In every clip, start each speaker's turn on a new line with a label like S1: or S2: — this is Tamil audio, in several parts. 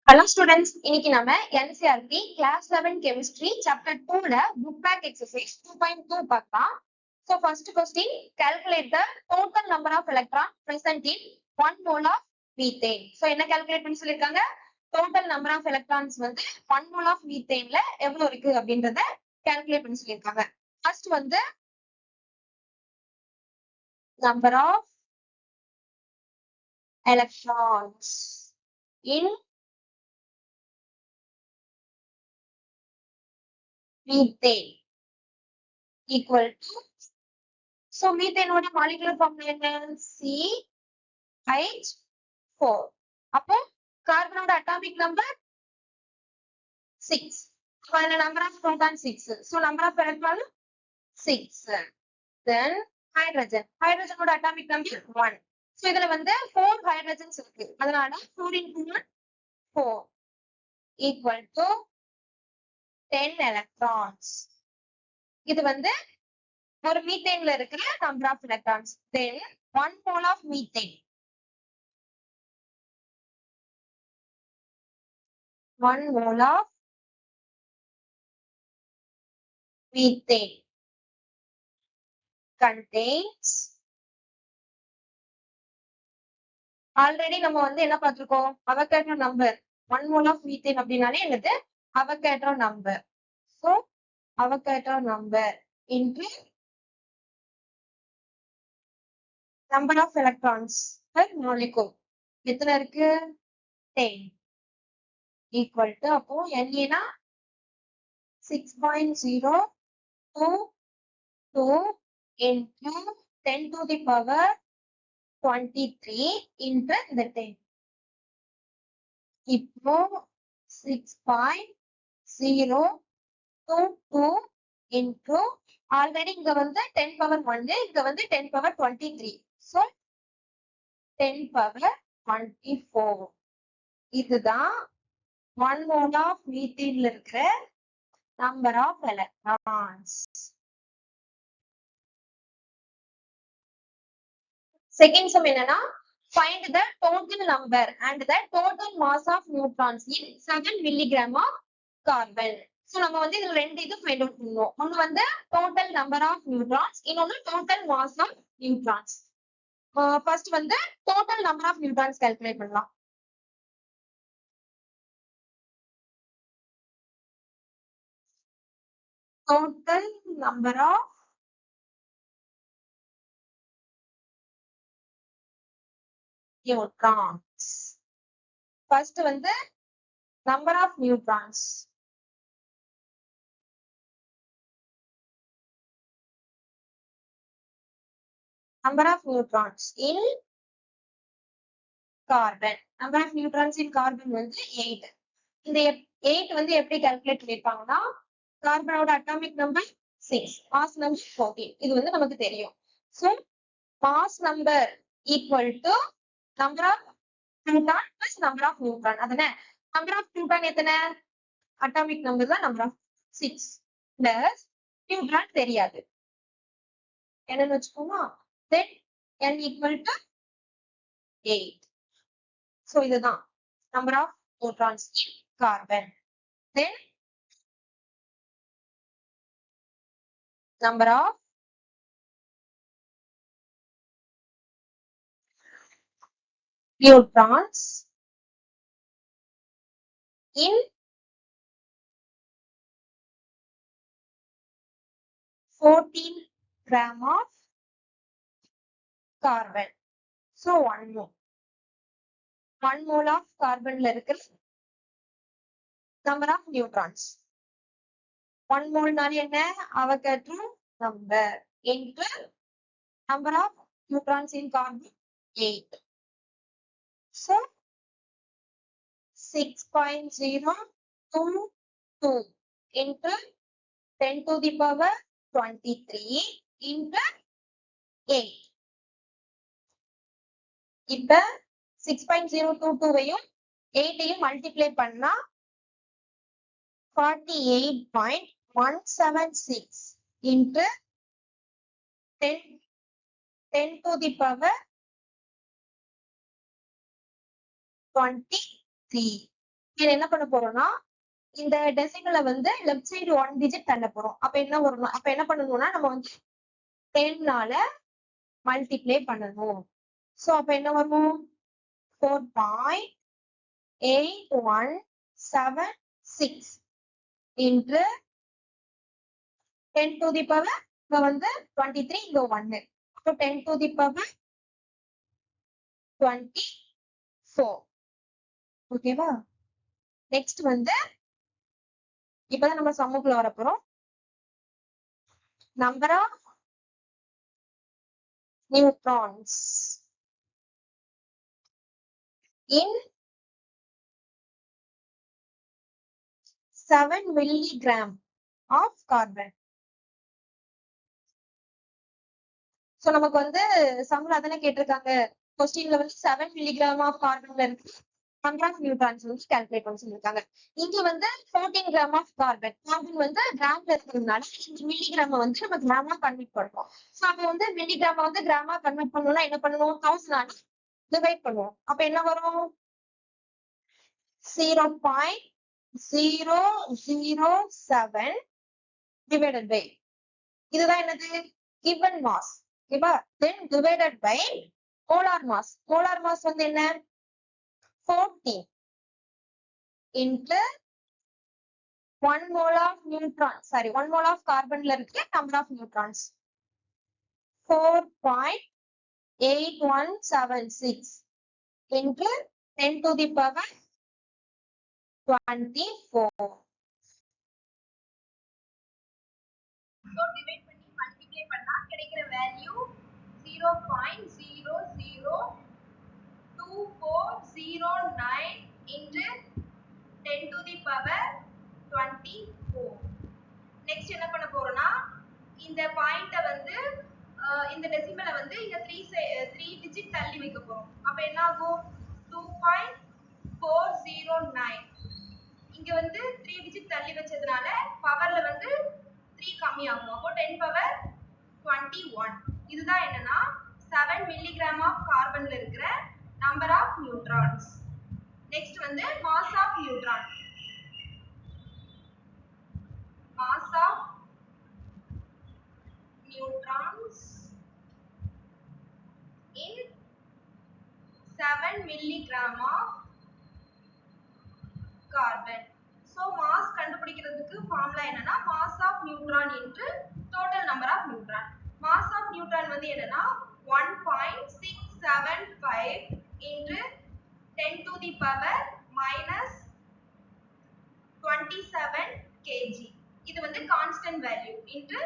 S1: Hello students, இன்னைக்கு நம்ம NCERT Class 11 Chemistry Chapter 2ல Book Back Exercise 2.2 பார்க்கலாம். So first question, calculate the total number of electrons present in 1 mole of methane. So என்ன calculate பண்ணி சொல்லிருக்காங்க? Total number of electrons வந்து 1 mole of methaneல எவ்வளவு இருக்கு அப்படின்றத calculate பண்ணி சொல்லிருக்காங்க. First வந்து number of electrons in methane equal to, so methane ஓட molecular formula என்ன? CH4. அப்போ கார்பனோட atomic number 6. அப்போ the number of protons 6. So number of electrons 6. Then hydrogen. Hydrogen ஓட atomic number 1. So இதுல வந்து 4 hydrogens இருக்கு. அதனால 4 into 1 4 equal to 10 electrons. இது வந்து ஒரு மீத்தேன்ல இருக்கிற number of electrons. Then 1 mole of methane. 1 mole of methane contains, already நம்ம வந்து என்ன பார்த்திருக்கோம், Avogadro number 1 mole of methane அப்படினாலே என்னது, Avogadro number. So Avogadro number into number of electrons per molecule எத்தனை இருக்கு, 10 equal to, அப்போ Na னா 6.022 into 10 to the power 23 into the 10. இப்போ 6.022 into, already இங்க வந்து 10 power 1, இங்க வந்து 10 power 23. So 10 power 24. இதுதான் 1 mole of methane இருக்கிற number of electrons. Second sum என்னன்னா, find the total number and the total mass of neutrons in 7 milligram of carbon. So நம்ம வந்து இதுல ரெண்டு இது find out பண்ணுவோம். ஒன்னு வந்து total number of neutrons, இன்னொன்னு total mass of neutrons. First வந்து total number of neutrons calculate பண்ணலாம். Total number of neutrons. First வந்து number of neutrons. Number of neutrons in carbon. Number of neutrons in carbon வந்து 8. இந்த 8 வந்து எப்படி calculate பண்ணிருப்பாங்கன்னா, கார்பனோட atomic number 6, mass number 14. இது வந்து நமக்கு தெரியும். So mass number equal to number of proton plus number of neutron. அதானே, number of proton எத்தனை, atomic number தான் number of 6 plus neutron தெரியாது என்னன்னு வச்சுக்கோமா. Then n equal to 8. So இதுதான் number of neutrons in carbon. Then number of neutrons in 14 gram of carbon. So 1 mole. 1 mole of carbon ல இருக்கிற number of neutrons. 1 mole நால என்ன, Avogadro number into number of neutrons in carbon 8. So 6.022 into 10 to the power 23 into 8. இப்ப 6.022வையும் 8ஐயும் மல்டிப்ளை பண்ணா 48.176 into 10 to the power 23. இது என்ன பண்ண போறோம்னா இந்த டெசிமலை வந்து லெஃப்ட் சைடு 1 டிஜிட் தள்ள போறோம். அப்ப என்ன வரும்? அப்ப என்ன பண்ணணும்னா நம்ம வந்து 10னால மல்டிப்ளை பண்ணணும். சோ அப்ப என்ன வரும்? 4.8176 into 10 to the power இங்க வந்து 23 இங்க 1. So 10 to the power 24. ஓகேவா? நெக்ஸ்ட் வந்து இப்பதான் நம்ம சம்முக்குள்ள வர போறோம். Number of neutrons in 7 milligram of carbon. So நமக்கு வந்து சம்ல அதானே கேட்டிருக்காங்க. கொஸ்டின்ல வந்து 7 milligram of carbonல இருக்கு number of neutrons வந்து கால்குலேட் பண்ண சொல்லிருக்காங்க. இங்க வந்து 14 gram of carbon. கார்பன் வந்து கிராம்ல இருக்கிறதுனால இந்த மில்லிகிராம வந்து நம்ம கிராமா கன்வெர்ட் பண்ணுவோம். சோ அப்ப வந்து மில்லிகிராம வந்து கிராமா கன்வெர்ட் பண்ணனும்னா என்ன பண்ணணும்? 1000 டிவைட் பண்ணுவோம். அப்ப என்ன வரும்? 0.007 divided by இதுதான் என்னது? given mass. ஓகேவா? then divided by molar mass. molar mass வந்து என்ன? 14 into 1 mole of neutron. Sorry, 1 mole of carbonல இருக்கு number of neutrons 4.8176 into 10 to the power 24. So divide பண்ணி multiply பண்ணா கிடைக்கிற value 0.002409 into 10 to the power 24. Next என்ன பண்ண போறோம்னா இந்த பாயிண்ட வந்து இந்த டெசிமலை வந்து இங்க 3 டிஜிட் தள்ளி வைக்க போறோம். அப்ப என்ன ஆகும்? 2.409. இங்க வந்து 3 டிஜிட் தள்ளி வச்சதுனால பவர்ல வந்து 3 கம்மி ஆகும். அப்போ 10 பவர் 21. இதுதான் என்னன்னா 7 மில்லிகிராம் ஆஃப் கார்பன்ல இருக்கிற நம்பர் ஆஃப் நியூட்ரான்ஸ். நெக்ஸ்ட் வந்து mass of neutron. mass of neutrons in 7 milligram of carbon. So mass கண்டுபிடிக்கிறதுக்கு ஃபார்முலா என்னன்னா mass of neutron into total number of neutron. mass of neutron வந்து என்னன்னா 1.675 into 10 to the power minus 27 kg. இது வந்து constant value into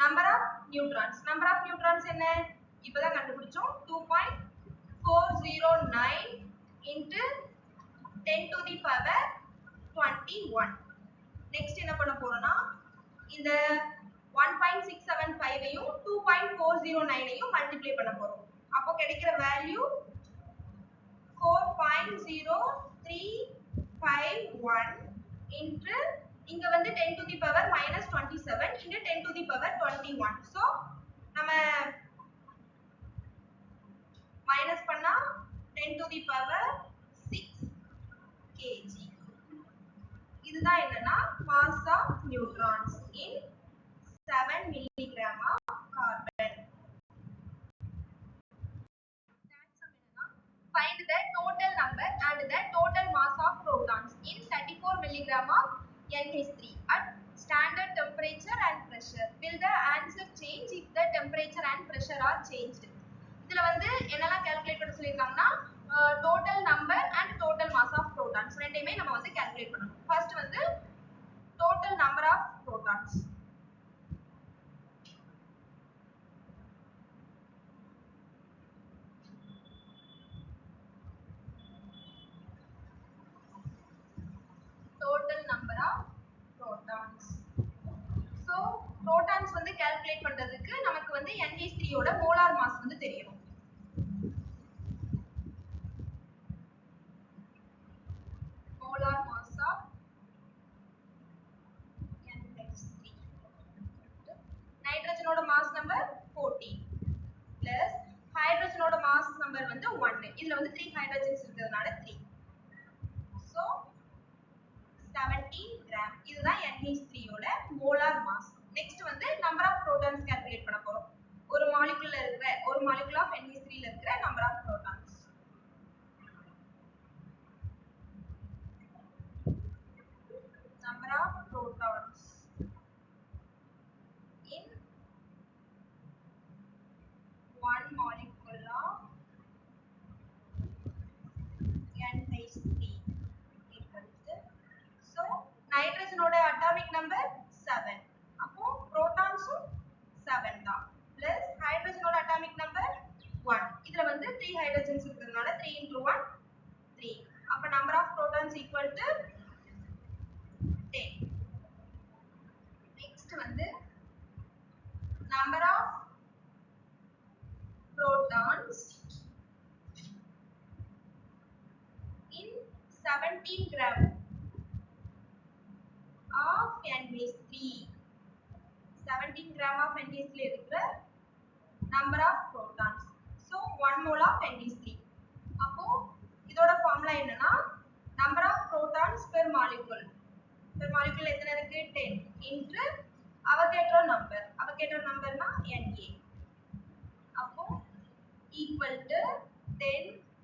S1: number of neutrons. number of neutrons என்ன? இப்பதான் கண்டுபிடிச்சோம். 2.409 into 10 to the power 21. Next என்ன பண்ண போறோம்னா இந்த 1.675 ஐயும் 2.409 ஐயும் மல்டிப்ளை பண்ண போறோம். அப்போ கிடைக்கிற வேல்யூ 4.0351 into இங்க வந்து 10 to the power minus 27 into 10 to the power 21. So நம்ம minus பண்ணா 10 to the power 6 kg. இதுதான் என்னன்னா mass of neutrons in 7 milligram of carbon. Find the total number and the total mass of protons in 34 milligram of NH3 at standard temperature and pressure. Will the answer change if the temperature and pressure are changed? இதுல வந்து என்னெல்லாம் கால்குலேட் பண்ண சொல்லிருக்காங்கன்னா total number and total mass of protons ரெண்டையுமே நம்ம வந்து கால்குலேட் பண்ணணும். ஃபர்ஸ்ட் வந்து total number of protons. total number of protons. So protons வந்து கால்குலேட் பண்றதுக்கு நமக்கு வந்து NH3 யோட மோலார் மாஸ் வந்து தெரியணும். molar mass of NH3. நைட்ரஜனோட மாஸ் நம்பர் 14 plus ஹைட்ரஜனோட மாஸ் நம்பர் வந்து 1. இதுல வந்து 3 ஹைட்ரஜன்ஸ் இருக்கிறதுனால 3. So இதுதான் NH3 ஓட மோலார் மாஸ். நெக்ஸ்ட் வந்து நம்பர் ஆஃப் புரோட்டான்ஸ் கால்குலேட் பண்ண போறோம். ஒரு மாலிகுல் ஆஃப் NH3 ல இருக்கிற number of protons. Number of protons in one molecule of NH3 equals to, so nitrogen oda atomic number 7, appo protons 7 da, plus hydrogen oda atomic number 1, idhula vandu 3 hydrogens irukradhanaala 3 into 1 3, appo number of protons equal to 10. Next வந்து number of protons in 17 gram of NH3. 17 gram of NH3 ல இருக்கிற number of protons. So 1 mole of NH3. அப்போ இதோட ஃபார்முலா என்னன்னா number of protons per molecule. Per molecule எத்தனை இருக்கு? 10 into Avogadro number. Avogadro number na Na. அப்போ equal to 10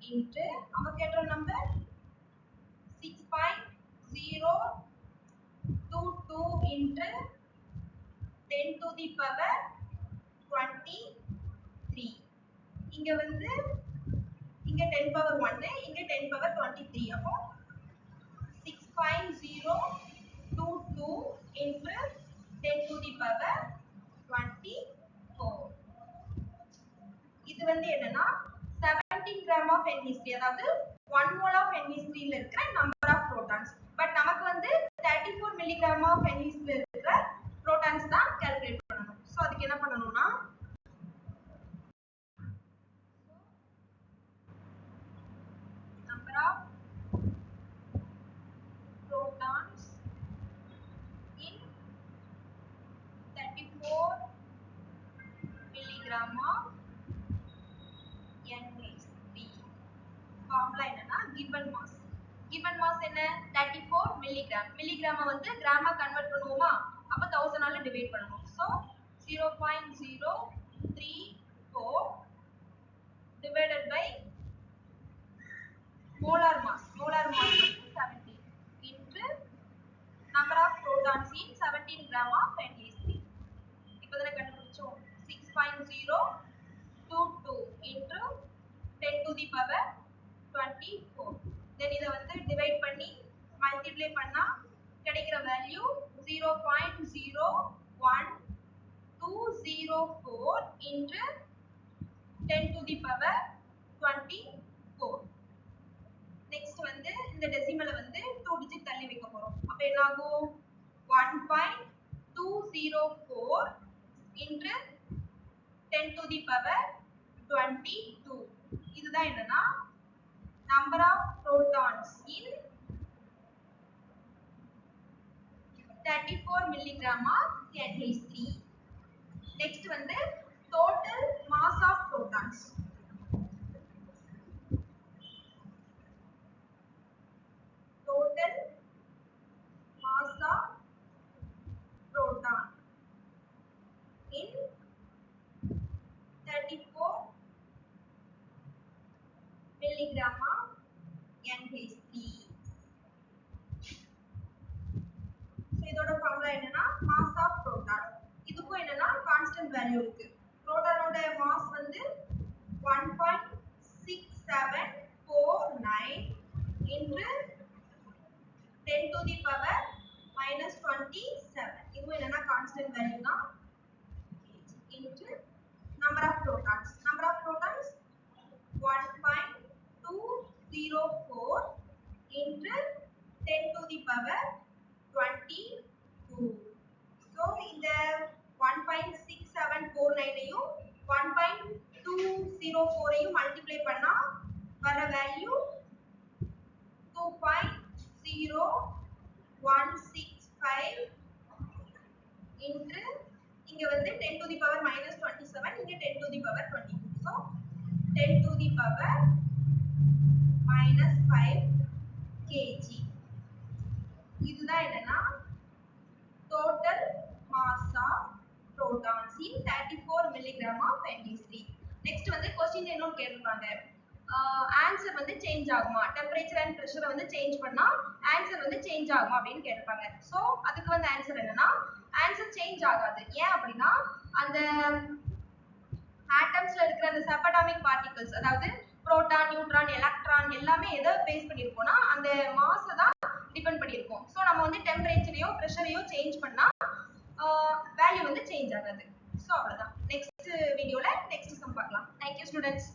S1: into Avogadro number 6.022 into 10 to the power 23. இங்க வந்து இங்க 10 power 1 இங்க 10 power 23. அப்போ 6.022 into 10 to the power 24. இது வந்து என்னன்னா 17 gram of NH3, அதாவது 1 mole of NH3 ல இருக்கிற number of protons. பட் நமக்கு வந்து 34 milligram of NH3 ல இருக்கிற protons தான் கால்குலேட் பண்ணணும். சோ அதுக்கு என்ன பண்ணனும்னா number of protons in 34 milligram of NH3. Formula என்னன்னா given mass. given mass என்ன? 34 milligram. milligram வந்து கிராமா கன்வர்ட் பண்ணுவோமா? அப்ப 1000 ஆல டிவைட் பண்ணனும். So 0.034 divided by molar mass. molar mass வந்து 17 into number of protons in 17 gram of NH3. இப்போதானே கண்டுபிடிச்சோம். 6.022 into 10 to the power 24. Then இத வந்து டிவைட் பண்ணி மல்டிப்ளை பண்ணா கிடைக்கிற value 0.01204 into 10 to the power 24. Next வந்து இந்த டெசிமலை வந்து 2 டிஜிட் தள்ளி வைக்க போறோம். அப்ப என்ன ஆகும்? 1.204 into 10 to the power 22. இதுதான் என்னன்னா number of protons in 34 milligram of NH3. Next வந்து total mass of protons. Total mass of proton in 34 milligram of NH3. இதோட ஃபார்முலா என்னன்னா mass of proton. இதுக்கும் என்னன்னா கான்ஸ்டன்ட் வேல்யூ இருக்கு. புரோட்டானோட மாஸ் வந்து 1.6749 into 10 to the power -27. இதுவும் என்னன்னா கான்ஸ்டன்ட் வேல்யூ தான். into number of protons. number of protons 1.204 into 10 to the power 22. So இந்த 1.6749 ஐயும் 1.204 ஐயும் மல்டிப்ளை பண்ணா வர வேல்யூ 2.0165 into இங்க வந்து 10 to the power -27, இங்க 10 to the power 22. So 10 to the power -5 kg. இதுதான் என்னன்னா milligram of ND3. நெக்ஸ்ட் வந்து क्वेश्चन என்னன்னு கேட்டிருப்பாங்க. ஆன்சர் வந்து சேஞ்ச் ஆகுமா, டெம்பரேச்சர் அண்ட் பிரஷரை வந்து சேஞ்ச் பண்ணா ஆன்சர் வந்து சேஞ்ச் ஆகுமா அப்படின்னு கேட்டிருப்பாங்க. ஸோ அதுக்கு வந்து ஆன்சர் என்னன்னா ஆன்சர் சேஞ்ச் ஆகாது. ஏன் அப்படின்னா அந்த ஆட்டம்ஸ்ல இருக்கிற அந்த சப்அட்டாமிக் பார்ட்டிகல்ஸ், அதாவது புரோட்டான், நியூட்ரான், எலக்ட்ரான் எல்லாமே எதை பேஸ் பண்ணியிருக்கோம்னா அந்த மாஸை தான் டிபெண்ட் பண்ணியிருக்கோம். ஸோ நம்ம வந்து டெம்பரேச்சரையோ ப்ரெஷரையோ சேஞ்ச் பண்ணா வேல்யூ வந்து சேஞ்ச் ஆகாது. ஸோ அவ்வளோதான். நெக்ஸ்ட் வீடியோல நெக்ஸ்ட் சம் பார்க்கலாம். Thank you students.